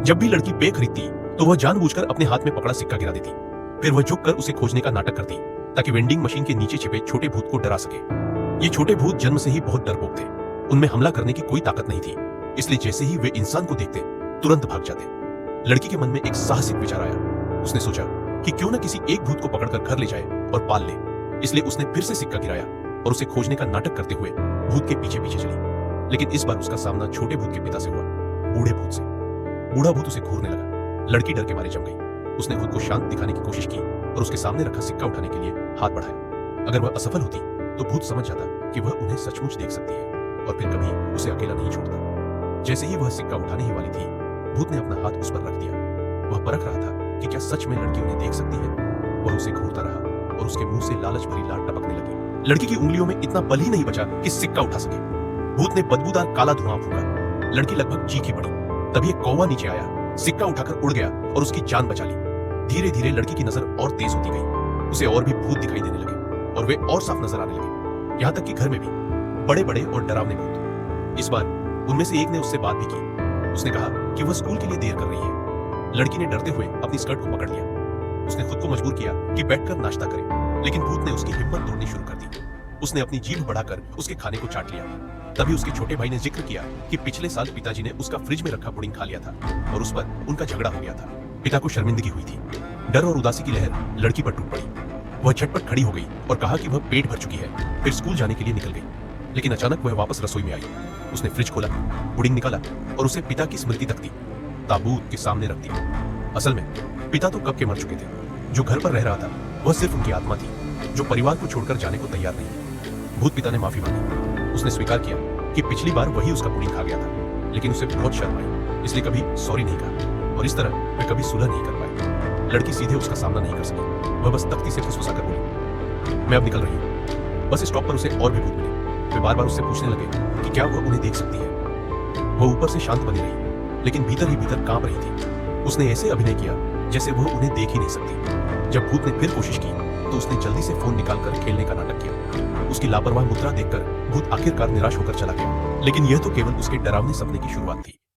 जब भी लड़की पे खरीदती तो वह जानबूझकर अपने हाथ में पकड़ा सिक्का गिरा देती। फिर वह झुककर उसे खोजने का नाटक करती ताकि वेंडिंग मशीन के नीचे छिपे छोटे भूत को डरा सके। ये छोटे भूत जन्म से ही बहुत डरपोक थे। उनमें हमला करने की कोई ताकत नहीं थी, इसलिए जैसे ही वे इंसान को देखते तुरंत भाग जाते। लड़की के मन में एक साहसिक विचार आया। उसने सोचा कि क्यों न किसी एक भूत को पकड़कर घर ले जाए और पाल ले। इसलिए उसने फिर से सिक्का गिराया और उसे खोजने का नाटक करते हुए भूत के पीछे पीछे चली। लेकिन इस बार उसका सामना छोटे भूत के पिता से हुआ, बूढ़े भूत से। बूढ़ा भूत उसे घूरने लगा। लड़की डर के मारे जम गई। उसने खुद को शांत दिखाने की कोशिश की और उसके सामने रखा सिक्का उठाने के लिए हाथ बढ़ाया। अगर वह असफल होती तो भूत समझ जाता कि वह उन्हें सचमुच देख सकती है और फिर कभी उसे अकेला नहीं छोड़ता। जैसे ही वह सिक्का उठाने ही वाली थी, भूत ने अपना हाथ उस पर रख दिया। वह परख रहा था कि क्या सच में लड़की उन्हें देख सकती है। वह उसे घूरता रहा और उसके मुंह से लालच भरी लाट टपकने लगी। लड़की की उंगलियों में इतना बल ही नहीं बचा कि सिक्का उठा सके। भूत ने बदबूदार काला धुआं फूंका। लड़की लगभग चीखी पड़ी। तभी एक कौवा नीचे आया, सिक्का उठाकर उड़ गया और उसकी जान बचा ली। धीरे धीरे लड़की की नजर और तेज होती गई। उसे और भी भूत दिखाई देने लगे और वे और साफ नजर आने लगे, यहाँ तक कि घर में भी बड़े बड़े और डरावने भूत। इस बार उनमें से एक ने उससे बात भी की। उसने कहा कि वह स्कूल के लिए देर कर रही है। लड़की ने डरते हुए अपनी स्कर्ट को पकड़ लिया। उसने खुद को मजबूर किया कि बैठकर नाश्ता करे, लेकिन भूत ने उसकी हिम्मत तोड़नी शुरू कर दी। उसने अपनी जीभ बढ़ाकर उसके खाने को चाट लिया। तभी उसके छोटे भाई ने जिक्र किया कि पिछले साल पिताजी ने उसका फ्रिज में रखा पुडिंग खा लिया था और उस पर उनका झगड़ा हो गया था। पिता को शर्मिंदगी हुई थी। डर और उदासी की लहर लड़की पर टूट पड़ी। वह झटपट खड़ी हो गई और कहा कि वह पेट भर चुकी है। फिर स्कूल जाने के लिए निकल गई। लेकिन अचानक वह वापस रसोई में आई। उसने फ्रिज खोला, पुडिंग निकाला और उसे पिता की स्मृति तक दी, ताबूत के सामने रख दी। असल में पिता तो कब के मर चुके थे। जो घर पर रह रहा था वह सिर्फ उनकी आत्मा थी, जो परिवार को छोड़कर जाने को तैयार नहीं थी। भूत पिता ने माफी मांगी। उसने स्वीकार किया कि पिछली बार वही उसका पुडिंग खा गया था, लेकिन उसे बहुत शर्म आई, इसलिए कभी सॉरी नहीं कहा और इस तरह वे कभी सुलह नहीं कर पाए। लड़की सीधे उसका सामना नहीं कर सकी। वह बस तख्ती से फुसफुसाकर बोली, मैं अब निकल रही हूँ। बस स्टॉप पर उसे और भी भूत मिले। वे बार बार उससे पूछने लगे कि क्या वह उन्हें देख सकती है। वह ऊपर से शांत बनी रही, लेकिन भीतर ही भीतर कांप रही थी। उसने ऐसे अभिनय किया जैसे वह उन्हें देख ही नहीं सकती। जब भूत ने फिर कोशिश की तो उसने जल्दी से फोन निकालकर खेलने का नाटक किया। उसकी लापरवाह मुद्रा देखकर भूत आखिरकार निराश होकर चला गया। लेकिन यह तो केवल उसके डरावने सपने की शुरुआत थी।